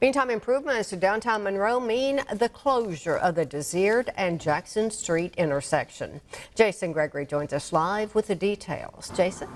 Meantime, improvements to downtown Monroe mean the closure of the Desiard and Jackson Street intersection. Jason Gregory joins us live with the details. Jason?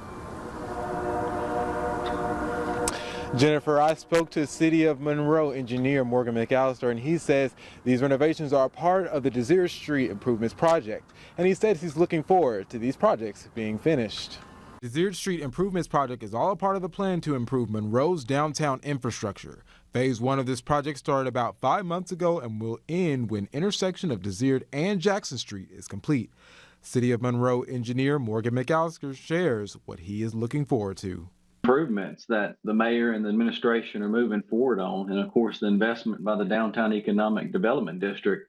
Jennifer, I spoke to City of Monroe engineer Morgan McAllister, and he says these renovations are part of the Desiard Street improvements project. And he says he's looking forward to these projects being finished. Desiard Street Improvements Project is all a part of the plan to improve Monroe's downtown infrastructure. Phase 1 of this project started about 5 months ago and will end when intersection of Desiard and Jackson Street is complete. City of Monroe engineer Morgan McAllister shares what he is looking forward to. Improvements that the mayor and the administration are moving forward on, and of course the investment by the Downtown Economic Development District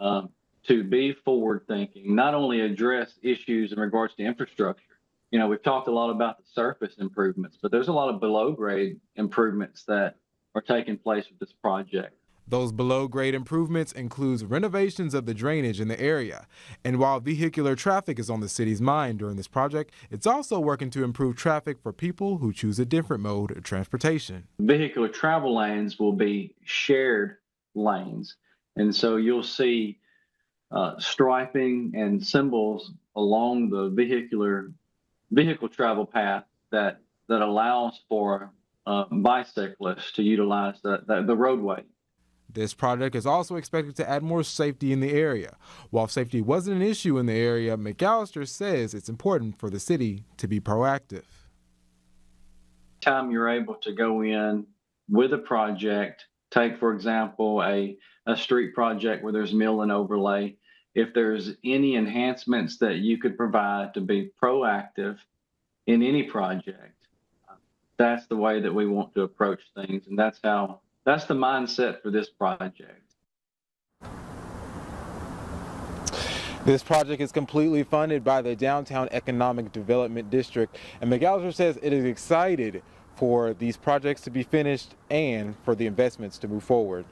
to be forward thinking, not only address issues in regards to infrastructure. You know, we've talked a lot about the surface improvements, but there's a lot of below grade improvements that are taking place with this project. Those below grade improvements includes renovations of the drainage in the area. And while vehicular traffic is on the city's mind during this project, it's also working to improve traffic for people who choose a different mode of transportation. Vehicular travel lanes will be shared lanes. And so you'll see striping and symbols along the vehicle travel path that allows for bicyclists to utilize the roadway. This project is also expected to add more safety in the area. While safety wasn't an issue in the area, McAllister says it's important for the city to be proactive. Time you're able to go in with a project, take for example a street project where there's mill and overlay. If there's any enhancements that you could provide to be proactive in any project, that's the way that we want to approach things, and that's the mindset for this project. This project is completely funded by the Downtown Economic Development District, and McAllister says it is excited for these projects to be finished and for the investments to move forward.